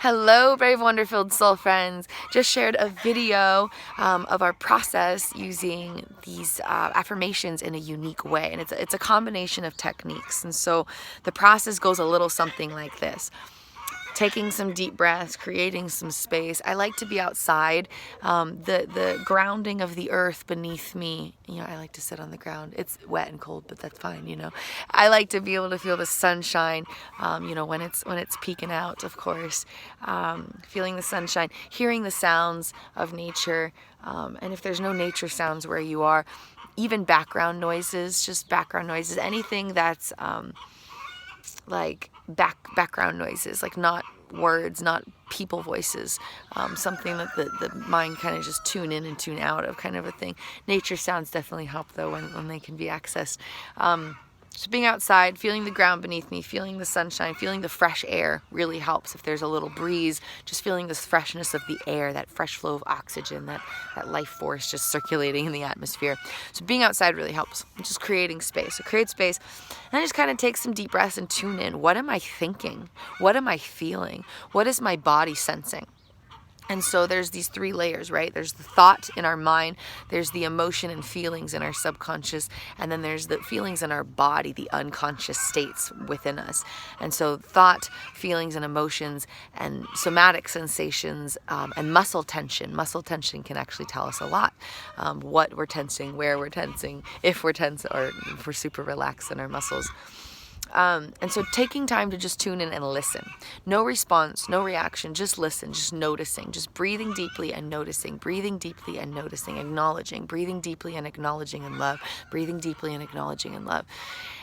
Hello, brave, wonder-filled soul friends. Just shared a video of our process using these affirmations in a unique way. And it's a combination of techniques. And so the process goes a little something like this. Taking some deep breaths, creating some space. I like to be outside. The grounding of the earth beneath me. I like to sit on the ground. It's wet and cold, but that's fine. I like to be able to feel the sunshine. When it's peeking out, of course. Feeling the sunshine, hearing the sounds of nature, and if there's no nature sounds where you are, even background noises, anything that's like background noises, like not words, not people voices, something that the mind kind of just tune in and tune out of, kind of a thing. Nature sounds definitely help though when they can be accessed. So being outside, feeling the ground beneath me, feeling the sunshine, feeling the fresh air really helps. If there's a little breeze, just feeling this freshness of the air, that fresh flow of oxygen, that life force just circulating in the atmosphere. So being outside really helps. Just creating space. So create space, and I just kind of take some deep breaths and tune in. What am I thinking? What am I feeling? What is my body sensing? And so there's these three layers, right? There's the thought in our mind, there's the emotion and feelings in our subconscious, and then there's the feelings in our body, the unconscious states within us. And so thought, feelings, and emotions, and somatic sensations, and muscle tension. Muscle tension can actually tell us a lot. What we're tensing, where we're tensing, if we're tense, or if we're super relaxed in our muscles. And so taking time to just tune in and listen. No response, no reaction, just listen, just noticing, just breathing deeply and noticing, breathing deeply and noticing, acknowledging, breathing deeply and acknowledging in love, breathing deeply and acknowledging in love.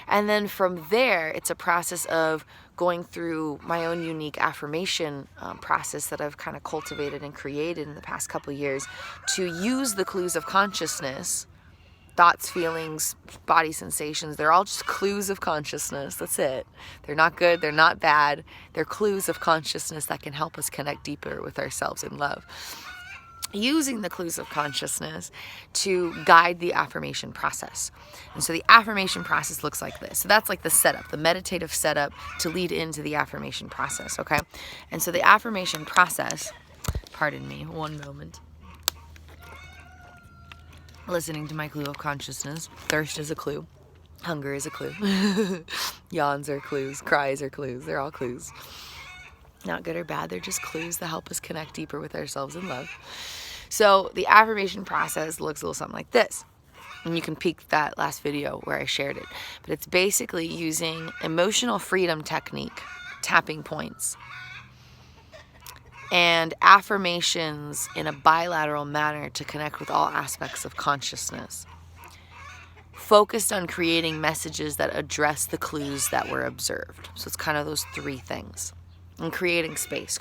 And then from there, it's a process of going through my own unique affirmation process that I've kind of cultivated and created in the past couple years to use the clues of consciousness. Thoughts, feelings, body sensations, they're all just clues of consciousness. That's it. They're not good, they're not bad. They're clues of consciousness that can help us connect deeper with ourselves in love. Using the clues of consciousness to guide the affirmation process. And so the affirmation process looks like this. So that's like the setup, the meditative setup to lead into the affirmation process, okay? And so the affirmation process, pardon me, one moment. Listening to my clue of consciousness. Thirst is a clue. Hunger is a clue. Yawns are clues. Cries are clues. They're all clues. Not good or bad. They're just clues that help us connect deeper with ourselves in love. So the affirmation process looks a little something like this. And you can peek that last video where I shared it. But it's basically using emotional freedom technique, tapping points, and affirmations in a bilateral manner to connect with all aspects of consciousness. Focused on creating messages that address the clues that were observed. So it's kind of those three things. And creating space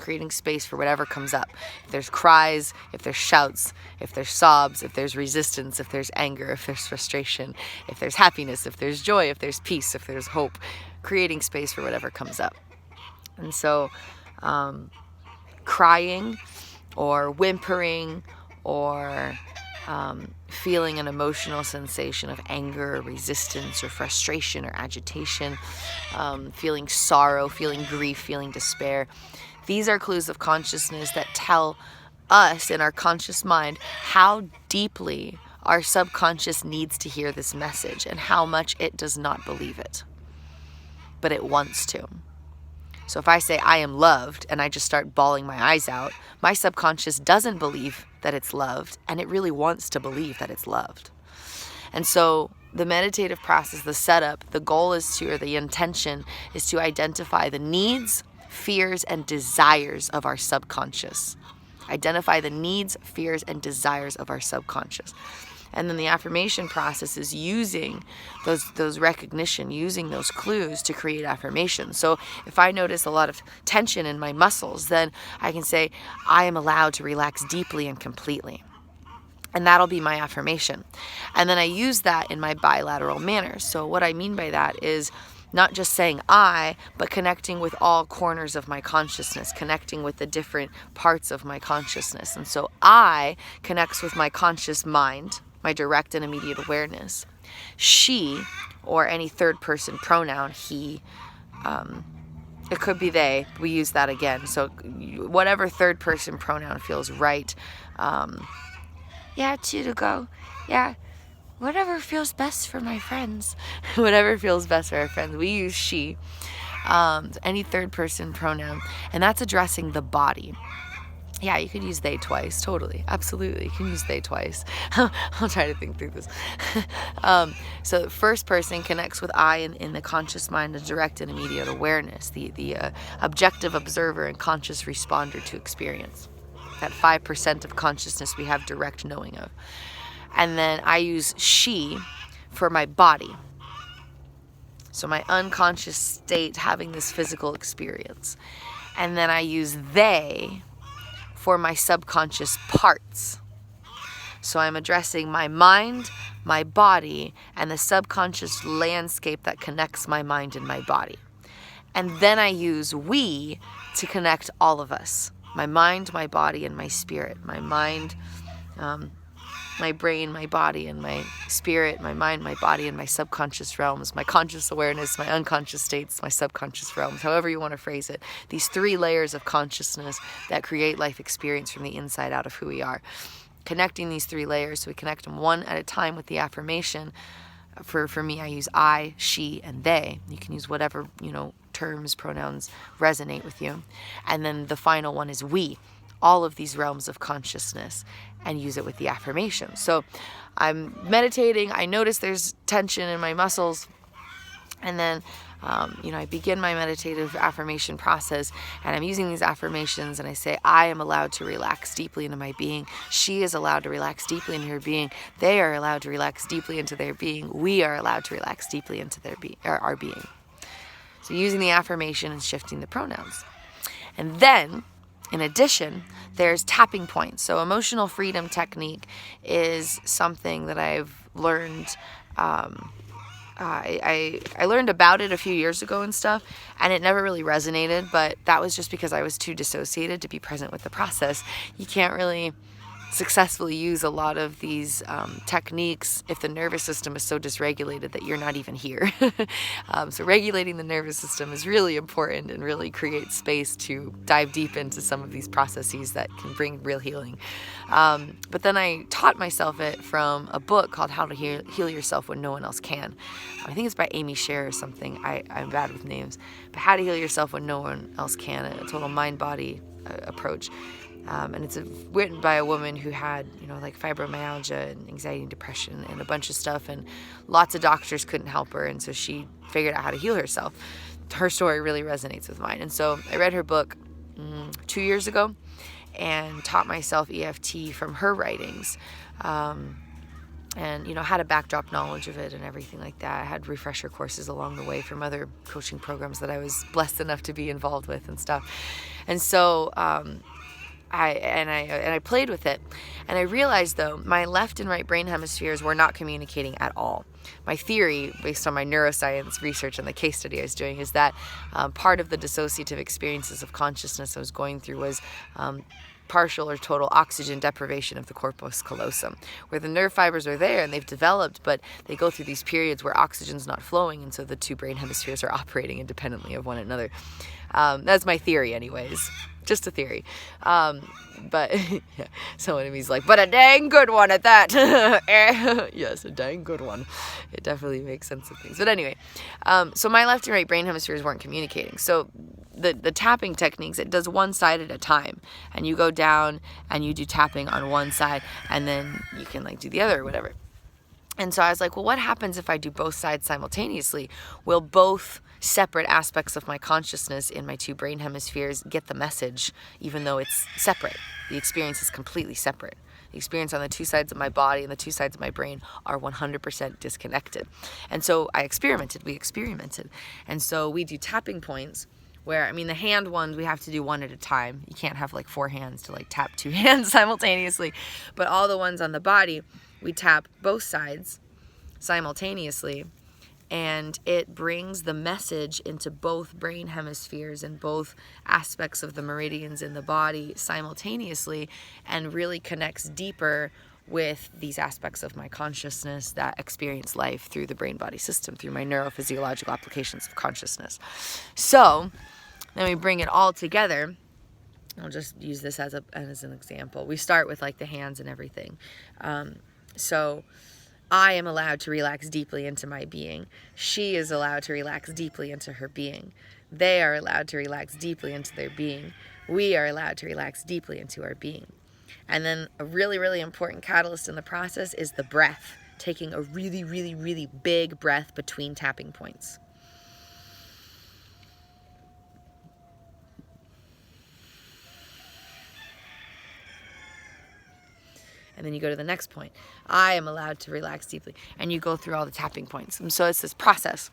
for whatever comes up. If there's cries, if there's shouts, if there's sobs, if there's resistance, if there's anger, if there's frustration, if there's happiness, if there's joy, if there's peace, if there's hope. Creating space for whatever comes up. And so, crying or whimpering or feeling an emotional sensation of anger or resistance or frustration or agitation, feeling sorrow, feeling grief, feeling despair. These are clues of consciousness that tell us in our conscious mind how deeply our subconscious needs to hear this message and how much it does not believe it, but it wants to. So if I say I am loved and I just start bawling my eyes out, my subconscious doesn't believe that it's loved, and it really wants to believe that it's loved. And so the meditative process, the setup, the goal is to, or the intention is to identify the needs, fears, and desires of our subconscious. Identify the needs, fears, and desires of our subconscious. And then the affirmation process is using those recognition, using those clues to create affirmations. So if I notice a lot of tension in my muscles, then I can say, I am allowed to relax deeply and completely. And that'll be my affirmation. And then I use that in my bilateral manner. So what I mean by that is not just saying I, but connecting with all corners of my consciousness, connecting with the different parts of my consciousness. And so I connects with my conscious mind, my direct and immediate awareness. She, or any third person pronoun, he, it could be they. We use that again. So whatever third person pronoun feels right. Yeah, two to go. Yeah, whatever feels best for my friends. Whatever feels best for our friends. We use she. Any third person pronoun. And that's addressing the body. Yeah, you could use they twice. Totally. Absolutely. You can use they twice. I'll try to think through this. So first person connects with I in the conscious mind, the direct and immediate awareness, the objective observer and conscious responder to experience. That 5% of consciousness we have direct knowing of. And then I use she for my body. So my unconscious state having this physical experience. And then I use they for my subconscious parts. So I'm addressing my mind, my body, and the subconscious landscape that connects my mind and my body. And then I use we to connect all of us. My mind, my body, and my spirit. My mind, my brain, my body, and my spirit, my mind, my body, and my subconscious realms, my conscious awareness, my unconscious states, my subconscious realms, however you want to phrase it. These 3 layers of consciousness that create life experience from the inside out of who we are. Connecting these 3 layers, so we connect them one at a time with the affirmation. For me, I use I, she, and they. You can use whatever, terms, pronouns resonate with you. And then the final one is we. All of these realms of consciousness, and use it with the affirmation. So I'm meditating, I notice there's tension in my muscles, and then I begin my meditative affirmation process, and I'm using these affirmations, and I say, I am allowed to relax deeply into my being. She is allowed to relax deeply into her being. They are allowed to relax deeply into their being. We are allowed to relax deeply into our being. So using the affirmation and shifting the pronouns. And then, in addition, there's tapping points. So emotional freedom technique is something that I've learned. I learned about it a few years ago and stuff, and it never really resonated, but that was just because I was too dissociated to be present with the process. You can't really successfully use a lot of these techniques if the nervous system is so dysregulated that you're not even here. So regulating the nervous system is really important and really creates space to dive deep into some of these processes that can bring real healing. But then I taught myself it from a book called How to Heal Yourself When No One Else Can. I think it's by Amy Sher or something. I'm bad with names. But How to Heal Yourself When No One Else Can, a total mind-body approach. And it's written by a woman who had, like fibromyalgia and anxiety and depression and a bunch of stuff, and lots of doctors couldn't help her, and so she figured out how to heal herself. Her story really resonates with mine, and so I read her book 2 years ago and taught myself EFT from her writings, and had a backdrop knowledge of it and everything like that. I had refresher courses along the way from other coaching programs that I was blessed enough to be involved with and stuff, and so I played with it, and I realized, though, my left and right brain hemispheres were not communicating at all. My theory, based on my neuroscience research and the case study I was doing, is that part of the dissociative experiences of consciousness I was going through was partial or total oxygen deprivation of the corpus callosum, where the nerve fibers are there and they've developed, but they go through these periods where oxygen's not flowing, and so the 2 brain hemispheres are operating independently of one another. That's my theory anyways. Just a theory. But yeah, someone of me's like, but a dang good one at that. Yes, a dang good one. It definitely makes sense of things. But anyway, so my left and right brain hemispheres weren't communicating. So the tapping techniques, it does one side at a time, and you go down and you do tapping on one side, and then you can do the other or whatever. And so I was like, well, what happens if I do both sides simultaneously? Will both separate aspects of my consciousness in my 2 brain hemispheres get the message, even though it's separate? The experience is completely separate. The experience on the 2 sides of my body and the 2 sides of my brain are 100% disconnected. And so we experimented. And so we do tapping points where, the hand ones, we have to do one at a time. You can't have 4 hands to tap 2 hands simultaneously. But all the ones on the body, we tap both sides simultaneously, and it brings the message into both brain hemispheres and both aspects of the meridians in the body simultaneously, and really connects deeper with these aspects of my consciousness that experience life through the brain-body system, through my neurophysiological applications of consciousness. So Then we bring it all together. I'll just use this as an example. We start with like the hands and everything. So I am allowed to relax deeply into my being. She is allowed to relax deeply into her being. They are allowed to relax deeply into their being. We are allowed to relax deeply into our being. And then a really, really important catalyst in the process is the breath, taking a really, really, really big breath between tapping points. And then you go to the next point. I am allowed to relax deeply. And you go through all the tapping points. And so it's this process.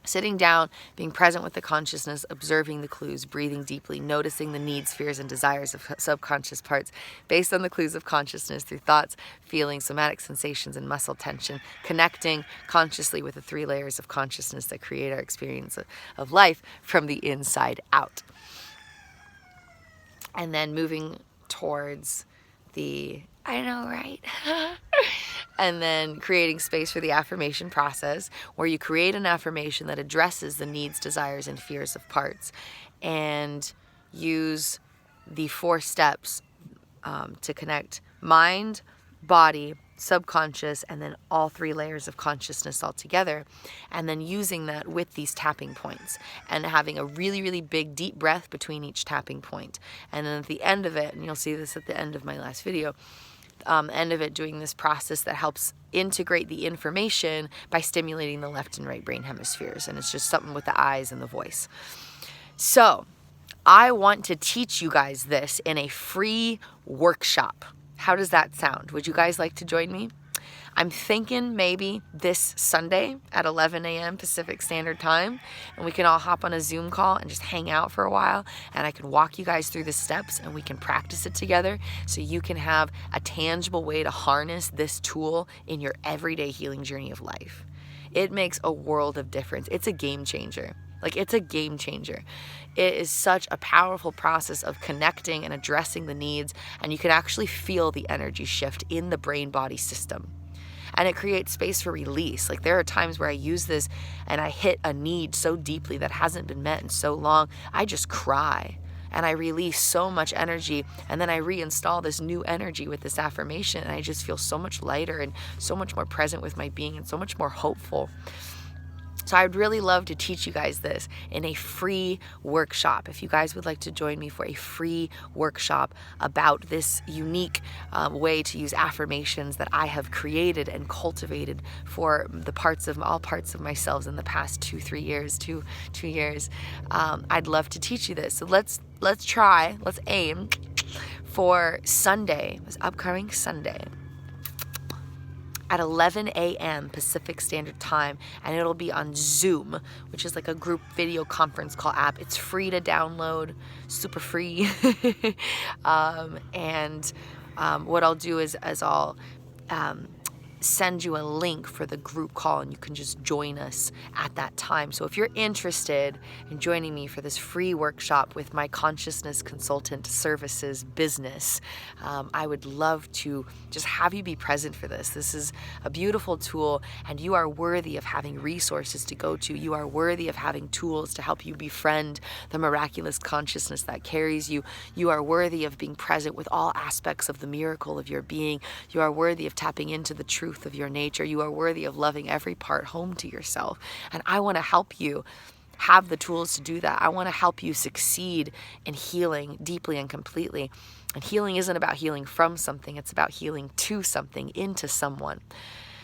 Sitting down, being present with the consciousness, observing the clues, breathing deeply, noticing the needs, fears, and desires of subconscious parts based on the clues of consciousness through thoughts, feelings, somatic sensations, and muscle tension, connecting consciously with the 3 layers of consciousness that create our experience of life from the inside out. And then moving towards I know, right? And then creating space for the affirmation process, where you create an affirmation that addresses the needs, desires, and fears of parts, and use the 4 steps to connect mind, body, subconscious, and then all 3 layers of consciousness all together, and then using that with these tapping points and having a really, really big deep breath between each tapping point. And then at the end of it, and you'll see this at the end of my last video, end of it, doing this process that helps integrate the information by stimulating the left and right brain hemispheres. And it's just something with the eyes and the voice. So I want to teach you guys this in a free workshop. How does that sound? Would you guys like to join me? I'm thinking maybe this Sunday at 11 a.m. Pacific Standard Time, and we can all hop on a Zoom call and just hang out for a while, and I can walk you guys through the steps and we can practice it together so you can have a tangible way to harness this tool in your everyday healing journey of life. It makes a world of difference. It's a game changer. It's a game changer. It is such a powerful process of connecting and addressing the needs, and you can actually feel the energy shift in the brain-body system. And it creates space for release. There are times where I use this and I hit a need so deeply that hasn't been met in so long, I just cry. And I release so much energy, and then I reinstall this new energy with this affirmation, and I just feel so much lighter and so much more present with my being and so much more hopeful. So I'd really love to teach you guys this in a free workshop. If you guys would like to join me for a free workshop about this unique way to use affirmations that I have created and cultivated for all parts of myself in the past 2 years, I'd love to teach you this. So let's aim for Sunday, this upcoming Sunday, at 11 a.m. Pacific Standard Time, and it'll be on Zoom, which is like a group video conference call app. It's free to download, super free. What I'll do is I'll send you a link for the group call, and you can just join us at that time. So if you're interested in joining me for this free workshop with my consciousness consultant services business, I would love to just have you be present for this. This is a beautiful tool, and you are worthy of having resources to go to. You are worthy of having tools to help you befriend the miraculous consciousness that carries you. You are worthy of being present with all aspects of the miracle of your being. You are worthy of tapping into the truth of your nature. You are worthy of loving every part home to yourself. And I want to help you have the tools to do that. I want to help you succeed in healing deeply and completely. And healing isn't about healing from something, it's about healing to something, into someone.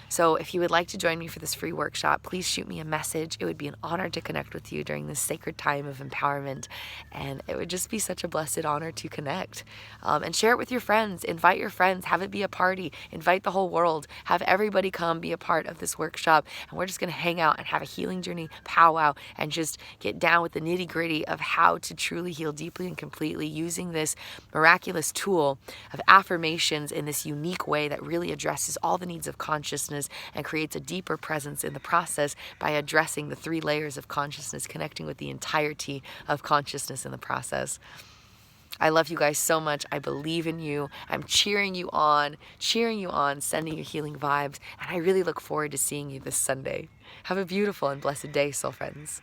So if you would like to join me for this free workshop, please shoot me a message. It would be an honor to connect with you during this sacred time of empowerment. And it would just be such a blessed honor to connect. And share it with your friends. Invite your friends. Have it be a party. Invite the whole world. Have everybody come be a part of this workshop. And we're just going to hang out and have a healing journey powwow and just get down with the nitty gritty of how to truly heal deeply and completely using this miraculous tool of affirmations in this unique way that really addresses all the needs of consciousness and creates a deeper presence in the process by addressing the 3 layers of consciousness, connecting with the entirety of consciousness in the process. I love you guys so much. I believe in you. I'm cheering you on, sending you healing vibes, and I really look forward to seeing you this Sunday. Have a beautiful and blessed day, soul friends.